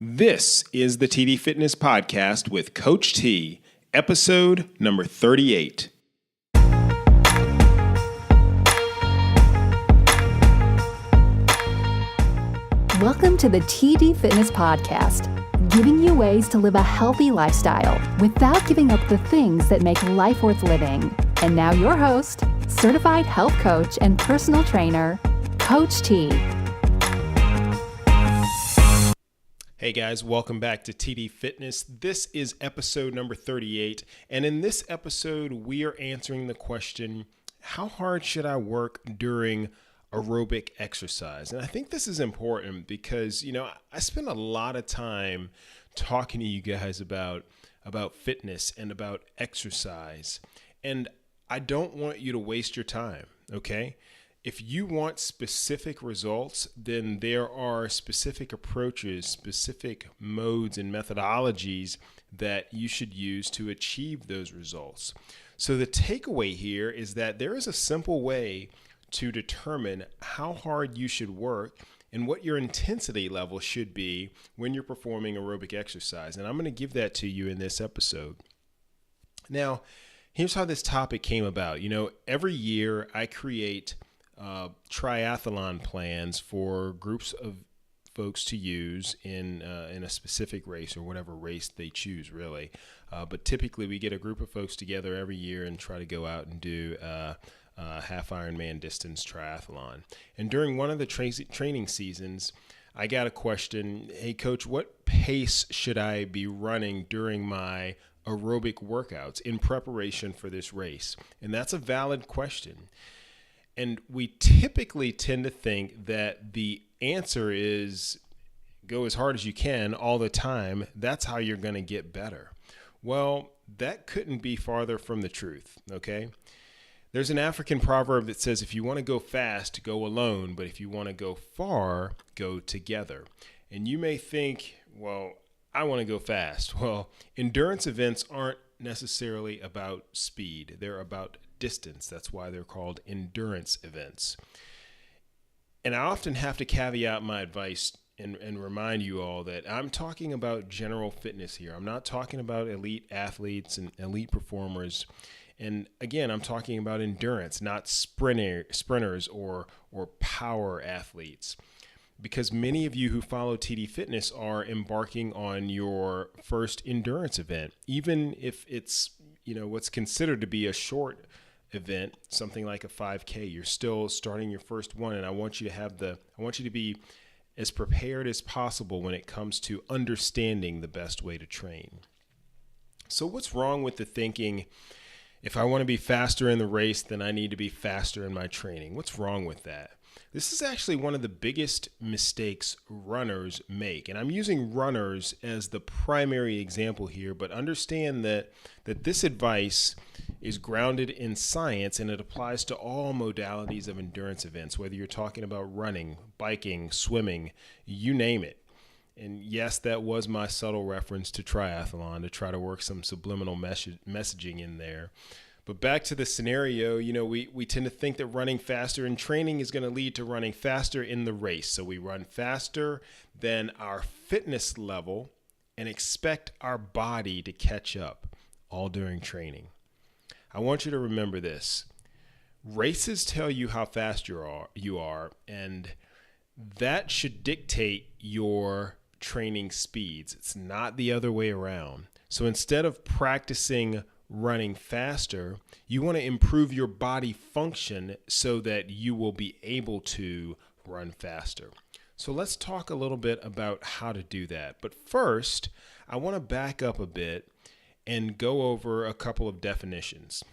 This is the TD Fitness Podcast with Coach T, episode number 38. Welcome to the TD Fitness Podcast, giving you ways to live a healthy lifestyle without giving up the things that make life worth living. And now your host, certified health coach and personal trainer, Coach T. Hey guys, welcome back to TD Fitness. This is episode number 38, and in this episode, we are answering the question, how hard should I work during aerobic exercise? And I think this is important because, I spend a lot of time talking to you guys about fitness and about exercise, and I don't want you to waste your time, okay? If you want specific results, then there are specific approaches, specific modes and methodologies that you should use to achieve those results. So the takeaway here is that there is a simple way to determine how hard you should work and what your intensity level should be when you're performing aerobic exercise. And I'm going to give that to you in this episode. Now, here's how this topic came about. Every year I create triathlon plans for groups of folks to use in a specific race or whatever race they choose, really. But typically we get a group of folks together every year and try to go out and do half Ironman distance triathlon. And during one of the training seasons, I got a question, hey coach, what pace should I be running during my aerobic workouts in preparation for this race? And that's a valid question. And we typically tend to think that the answer is go as hard as you can all the time. That's how you're going to get better. Well, that couldn't be farther from the truth, okay? There's an African proverb that says, if you want to go fast, go alone. But if you want to go far, go together. And you may think, well, I want to go fast. Well, endurance events aren't necessarily about speed. They're about distance. That's why they're called endurance events. And I often have to caveat my advice and remind you all that I'm talking about general fitness here. I'm not talking about elite athletes and elite performers. And again, I'm talking about endurance, not sprinters or power athletes. Because many of you who follow TD Fitness are embarking on your first endurance event, even if it's, what's considered to be a short event, something like a 5K. You're still starting your first one, and I want you to be as prepared as possible when it comes to understanding the best way to train. So what's wrong with the thinking, if I want to be faster in the race, then I need to be faster in my training? What's wrong with that? This is actually one of the biggest mistakes runners make. And I'm using runners as the primary example here, but understand that this advice is grounded in science and it applies to all modalities of endurance events, whether you're talking about running, biking, swimming, you name it. And yes, that was my subtle reference to triathlon to try to work some subliminal messaging in there. But back to the scenario, we tend to think that running faster in training is going to lead to running faster in the race. So we run faster than our fitness level and expect our body to catch up all during training. I want you to remember this. Races tell you how fast you are, and that should dictate your training speeds. It's not the other way around. So instead of practicing running faster, you want to improve your body function so that you will be able to run faster. So let's talk a little bit about how to do that. But first, I want to back up a bit and go over a couple of definitions.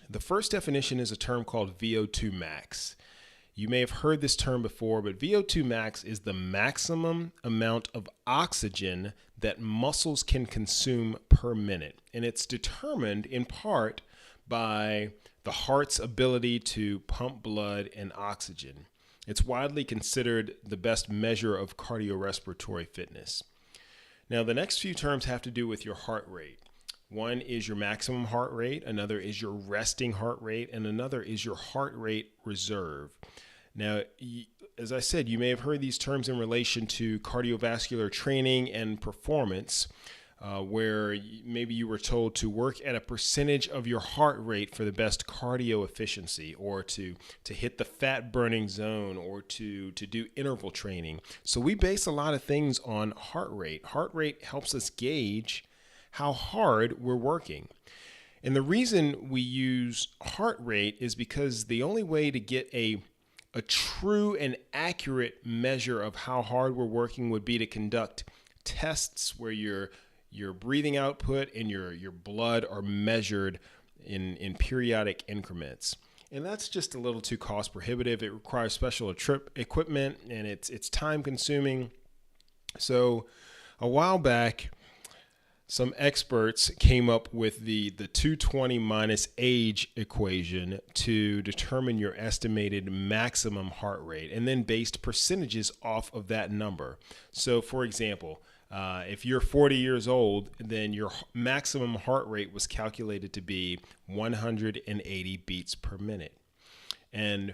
The first definition is a term called VO2 max. You may have heard this term before, but VO2 max is the maximum amount of oxygen that muscles can consume per minute. And it's determined in part by the heart's ability to pump blood and oxygen. It's widely considered the best measure of cardiorespiratory fitness. Now, the next few terms have to do with your heart rate. One is your maximum heart rate, another is your resting heart rate, and another is your heart rate reserve. Now, as I said, you may have heard these terms in relation to cardiovascular training and performance, where maybe you were told to work at a percentage of your heart rate for the best cardio efficiency, or to hit the fat burning zone, or to do interval training. So we base a lot of things on heart rate. Heart rate helps us gauge how hard we're working. And the reason we use heart rate is because the only way to get a true and accurate measure of how hard we're working would be to conduct tests where your breathing output and your blood are measured in periodic increments. And that's just a little too cost prohibitive. It requires special equipment, and it's time consuming. So a while back, some experts came up with the 220 minus age equation to determine your estimated maximum heart rate, and then based percentages off of that number. So for example, if you're 40 years old, then your maximum heart rate was calculated to be 180 beats per minute. And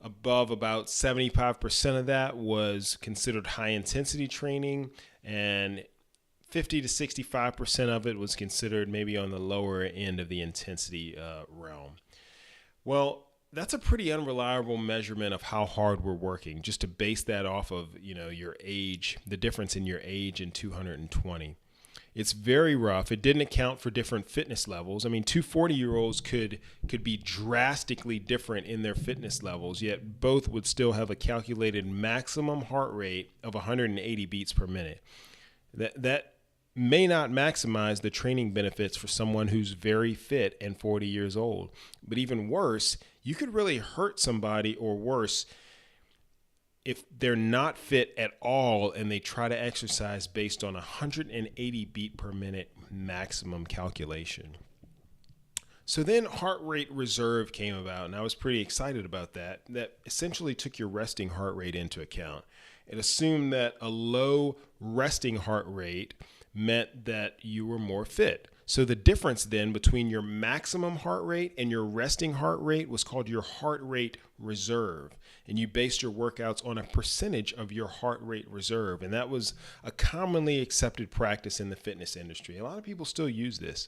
above about 75% of that was considered high intensity training, and 50 to 65% of it was considered maybe on the lower end of the intensity realm. Well, that's a pretty unreliable measurement of how hard we're working, just to base that off of, your age, the difference in your age and 220. It's very rough. It didn't account for different fitness levels. I mean, two 40-year-olds could be drastically different in their fitness levels, yet both would still have a calculated maximum heart rate of 180 beats per minute. That may not maximize the training benefits for someone who's very fit and 40 years old. But even worse, you could really hurt somebody, or worse, if they're not fit at all and they try to exercise based on 180 beat per minute maximum calculation. So then heart rate reserve came about, and I was pretty excited about that. That essentially took your resting heart rate into account. It assumed that a low resting heart rate meant that you were more fit. So the difference then between your maximum heart rate and your resting heart rate was called your heart rate reserve. And you based your workouts on a percentage of your heart rate reserve. And that was a commonly accepted practice in the fitness industry. A lot of people still use this,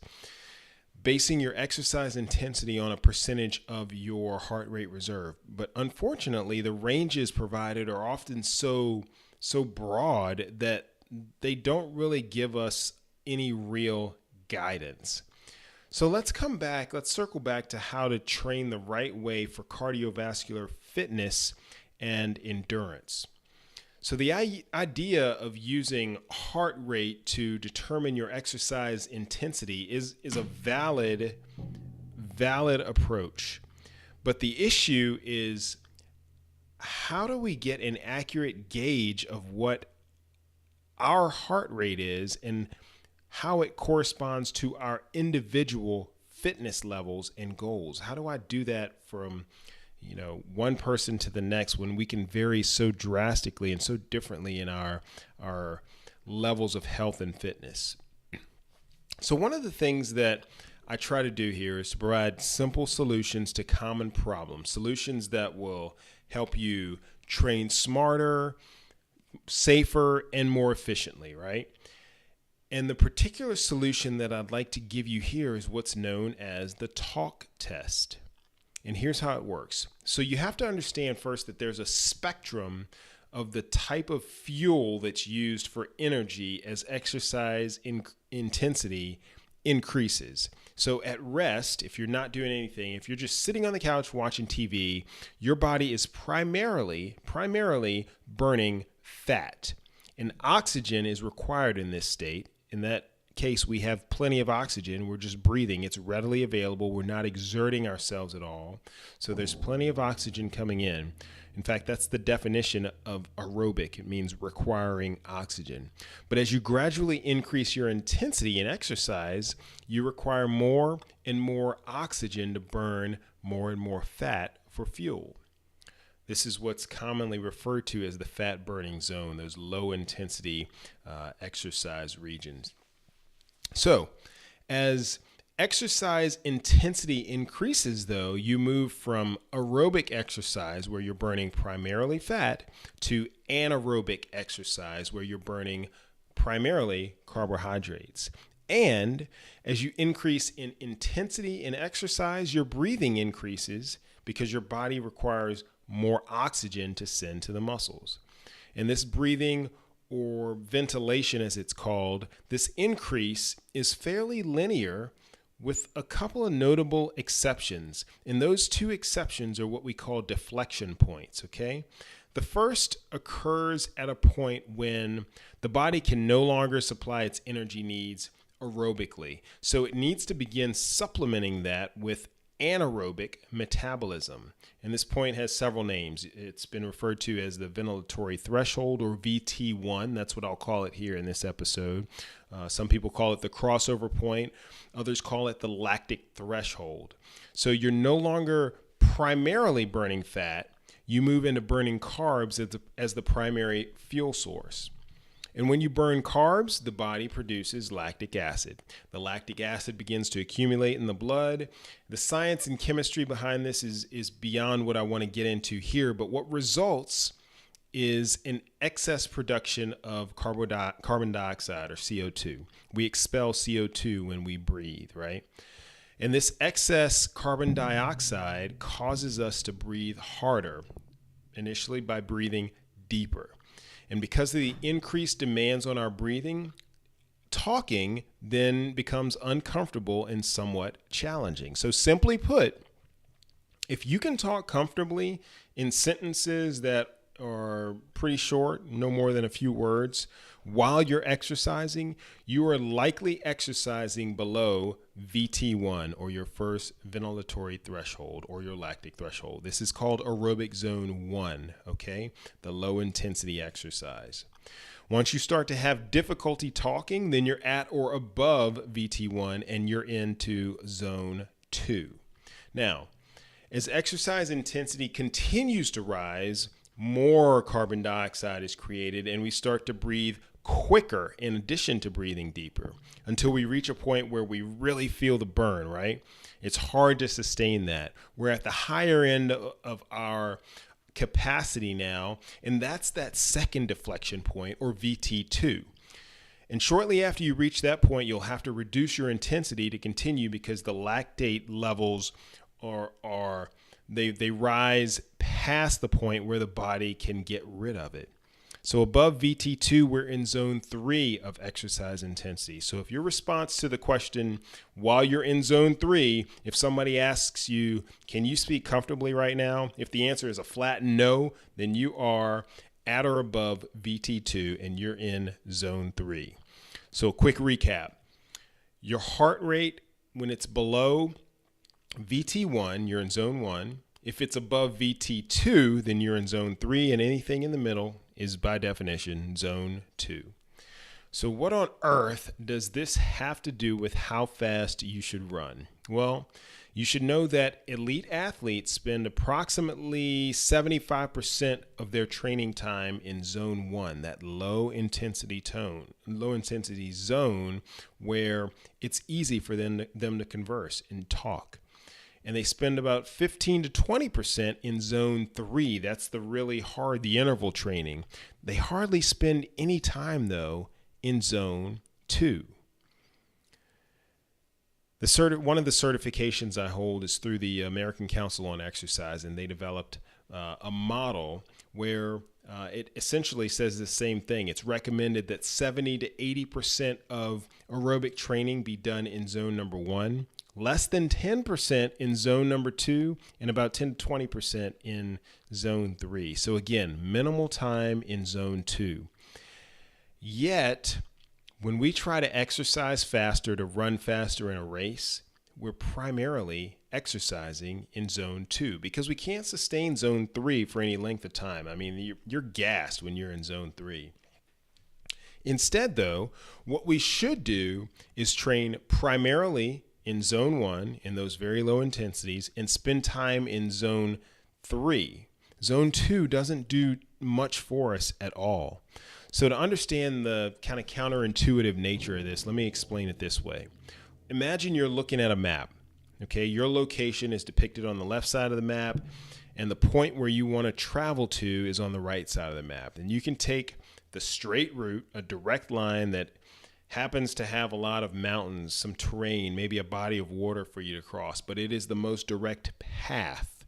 basing your exercise intensity on a percentage of your heart rate reserve. But unfortunately, the ranges provided are often so broad that they don't really give us any real guidance. So let's circle back to how to train the right way for cardiovascular fitness and endurance. So the idea of using heart rate to determine your exercise intensity is a valid approach. But the issue is, how do we get an accurate gauge of what our heart rate is and how it corresponds to our individual fitness levels and goals? How do I do that from one person to the next when we can vary so drastically and so differently in our levels of health and fitness? So one of the things that I try to do here is to provide simple solutions to common problems, solutions that will help you train smarter, safer, and more efficiently, right? And the particular solution that I'd like to give you here is what's known as the talk test. And here's how it works. So you have to understand first that there's a spectrum of the type of fuel that's used for energy as exercise intensity increases. So at rest, if you're not doing anything, if you're just sitting on the couch watching TV, your body is primarily burning fat. And oxygen is required in this state. In that case, we have plenty of oxygen. We're just breathing. It's readily available. We're not exerting ourselves at all. So there's plenty of oxygen coming in. In fact, that's the definition of aerobic. It means requiring oxygen. But as you gradually increase your intensity in exercise, you require more and more oxygen to burn more and more fat for fuel. This is what's commonly referred to as the fat burning zone, those low intensity exercise regions. So as Exercise intensity increases, though. You move from aerobic exercise, where you're burning primarily fat, to anaerobic exercise, where you're burning primarily carbohydrates. And as you increase in intensity in exercise, your breathing increases because your body requires more oxygen to send to the muscles. And this breathing, or ventilation as it's called, this increase is fairly linear, with a couple of notable exceptions. And those two exceptions are what we call deflection points, okay? The first occurs at a point when the body can no longer supply its energy needs aerobically. So it needs to begin supplementing that with anaerobic metabolism. And this point has several names. It's been referred to as the ventilatory threshold, or VT1. That's what I'll call it here in this episode. Some people call it the crossover point. Others call it the lactic threshold. So you're no longer primarily burning fat. You move into burning carbs as the primary fuel source. And when you burn carbs, the body produces lactic acid. The lactic acid begins to accumulate in the blood. The science and chemistry behind this is beyond what I want to get into here, but what results is an excess production of carbon dioxide, or CO2. We expel CO2 when we breathe, right? And this excess carbon dioxide causes us to breathe harder, initially by breathing deeper. And because of the increased demands on our breathing, talking then becomes uncomfortable and somewhat challenging. So simply put, if you can talk comfortably in sentences that are pretty short, no more than a few words, while you're exercising, you are likely exercising below VT1, or your first ventilatory threshold, or your lactic threshold. This is called aerobic zone 1, okay? The low intensity exercise. Once you start to have difficulty talking, then you're at or above VT1 and you're into zone 2. Now, as exercise intensity continues to rise, more carbon dioxide is created and we start to breathe quicker in addition to breathing deeper, until we reach a point where we really feel the burn, right? It's hard to sustain that. We're at the higher end of our capacity now, and that's that second deflection point, or VT2. And shortly after you reach that point, you'll have to reduce your intensity to continue, because the lactate levels they rise past the point where the body can get rid of it. So above VT2, we're in zone 3 of exercise intensity. So if your response to the question, while you're in zone 3, if somebody asks you, can you speak comfortably right now? If the answer is a flat no, then you are at or above VT2 and you're in zone 3. So a quick recap. Your heart rate, when it's below VT1, you're in zone 1. If it's above VT2, then you're in zone 3, and anything in the middle is by definition zone 2. So what on earth does this have to do with how fast you should run? Well, you should know that elite athletes spend approximately 75% of their training time in zone 1, that low intensity zone where it's easy for them to converse and talk. And they spend about 15 to 20% in zone 3. That's the really hard, the interval training. They hardly spend any time, though, in zone 2. One of the certifications I hold is through the American Council on Exercise, and they developed a model where it essentially says the same thing. It's recommended that 70 to 80% of aerobic training be done in zone number 1. Less than 10% in zone number 2, and about 10 to 20% in zone 3. So again, minimal time in zone 2. Yet, when we try to exercise faster, to run faster in a race, we're primarily exercising in zone 2 because we can't sustain zone 3 for any length of time. I mean, you're gassed when you're in zone 3. Instead, though, what we should do is train primarily in zone 1, in those very low intensities, and spend time in zone 3. Zone 2 doesn't do much for us at all. So to understand the kind of counterintuitive nature of this, let me explain it this way. imagine you're looking at a map. Okay, your location is depicted on the left side of the map, and the point where you want to travel to is on the right side of the map. And you can take the straight route, a direct line that happens to have a lot of mountains, some terrain, maybe a body of water for you to cross, but it is the most direct path.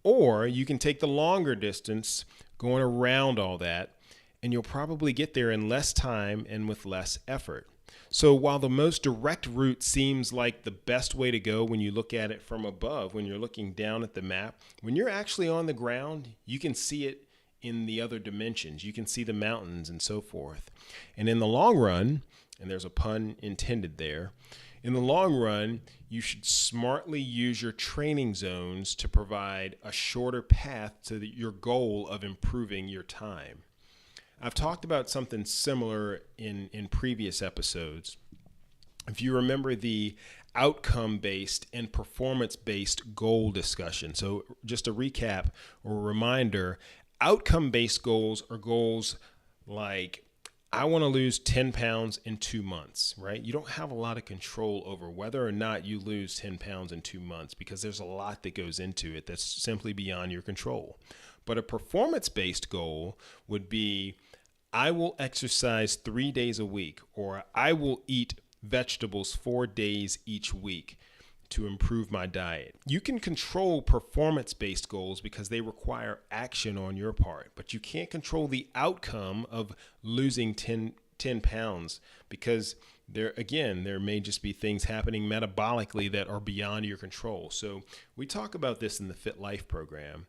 Or you can take the longer distance going around all that, and you'll probably get there in less time and with less effort. So while the most direct route seems like the best way to go when you look at it from above, when you're looking down at the map, when you're actually on the ground, you can see it in the other dimensions. You can see the mountains and so forth. And in the long run, and there's a pun intended there, in the long run, you should smartly use your training zones to provide a shorter path to your goal of improving your time. I've talked about something similar in previous episodes. If you remember the outcome-based and performance-based goal discussion. So just a recap or a reminder, outcome-based goals are goals like, I want to lose 10 pounds in 2 months, right? You don't have a lot of control over whether or not you lose 10 pounds in 2 months because there's a lot that goes into it that's simply beyond your control. But a performance-based goal would be, I will exercise 3 days a week, or I will eat vegetables 4 days each week to improve my diet. You can control performance-based goals because they require action on your part, but you can't control the outcome of losing 10 pounds because there may just be things happening metabolically that are beyond your control. So we talk about this in the Fit Life program.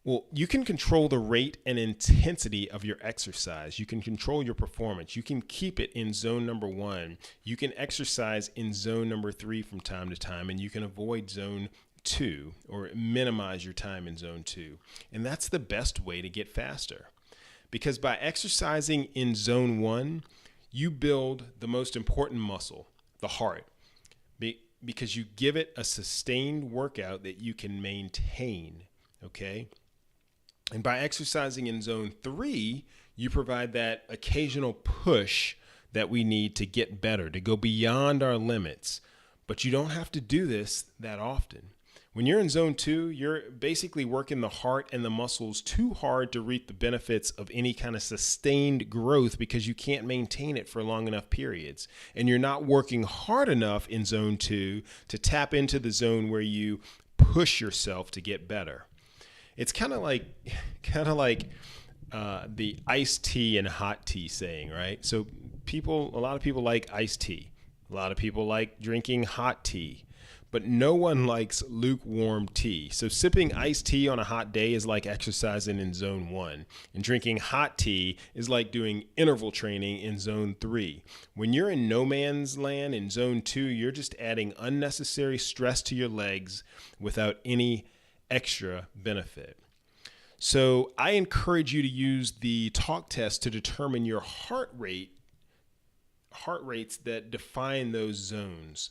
Well, you can control the rate and intensity of your exercise. You can control your performance. You can keep it in zone number 1. You can exercise in zone number 3 from time to time, and you can avoid zone 2 or minimize your time in zone 2. And that's the best way to get faster. Because by exercising in zone 1, you build the most important muscle, the heart, because you give it a sustained workout that you can maintain, okay? And by exercising in zone 3, you provide that occasional push that we need to get better, to go beyond our limits. But you don't have to do this that often. When you're in zone 2, you're basically working the heart and the muscles too hard to reap the benefits of any kind of sustained growth because you can't maintain it for long enough periods. And you're not working hard enough in zone 2 to tap into the zone where you push yourself to get better. It's kind of like the iced tea and hot tea saying, right? So a lot of people like iced tea. A lot of people like drinking hot tea, but no one likes lukewarm tea. So sipping iced tea on a hot day is like exercising in zone 1, and drinking hot tea is like doing interval training in zone 3. When you're in no man's land in zone 2, you're just adding unnecessary stress to your legs without any extra benefit. So I encourage you to use the talk test to determine your heart rates that define those zones.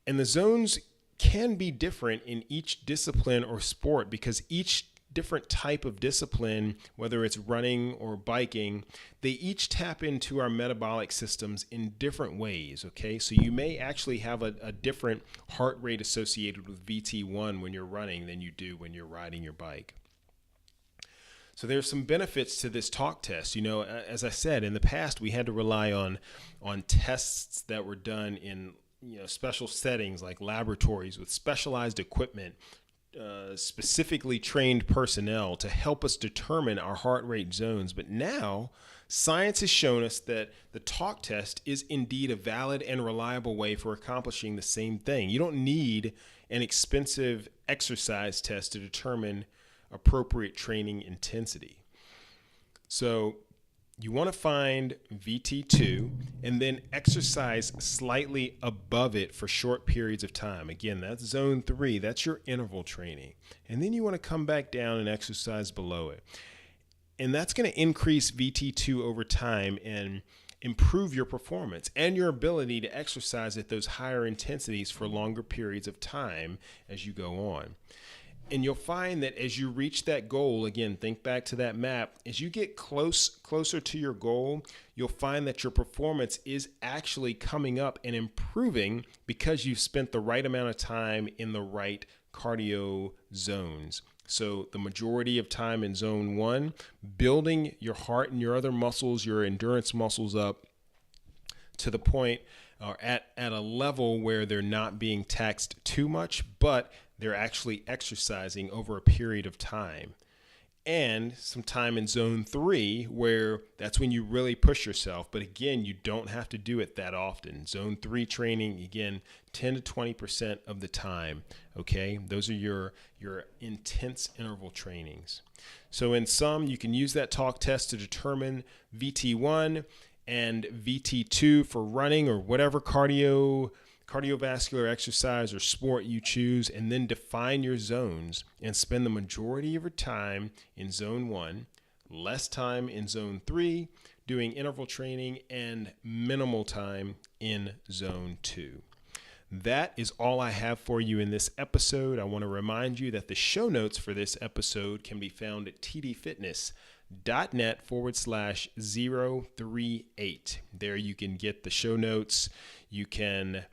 And the zones can be different in each discipline or sport because each different type of discipline, whether it's running or biking, they each tap into our metabolic systems in different ways, okay? So you may actually have a different heart rate associated with VT1 when you're running than you do when you're riding your bike. So there's some benefits to this talk test. You know, as I said, in the past, we had to rely on tests that were done in special settings like laboratories with specialized equipment, specifically trained personnel to help us determine our heart rate zones. But now science has shown us that the talk test is indeed a valid and reliable way for accomplishing the same thing. You don't need an expensive exercise test to determine appropriate training intensity. So you want to find VT2 and then exercise slightly above it for short periods of time. Again, that's zone 3. That's your interval training. And then you want to come back down and exercise below it. And that's going to increase VT2 over time and improve your performance and your ability to exercise at those higher intensities for longer periods of time as you go on. And you'll find that as you reach that goal, again, think back to that map, as you get closer to your goal, you'll find that your performance is actually coming up and improving because you've spent the right amount of time in the right cardio zones. So the majority of time in zone 1, building your heart and your other muscles, your endurance muscles up to the point or at a level where they're not being taxed too much, but they're actually exercising over a period of time. And some time in zone 3 where that's when you really push yourself. But again, you don't have to do it that often. Zone 3 training, again, 10 to 20% of the time. Okay, those are your intense interval trainings. So in sum, you can use that talk test to determine VT1 and VT2 for running or whatever cardiovascular exercise or sport you choose, and then define your zones and spend the majority of your time in zone 1, less time in zone 3, doing interval training, and minimal time in zone 2. That is all I have for you in this episode. I want to remind you that the show notes for this episode can be found at tdfitness.net/038. There you can get the show notes. You can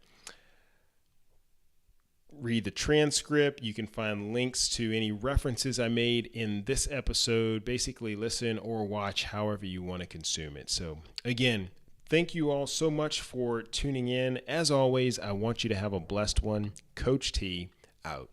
read the transcript. You can find links to any references I made in this episode. Basically, listen or watch however you want to consume it. So again, thank you all so much for tuning in. As always, I want you to have a blessed one. Coach T, out.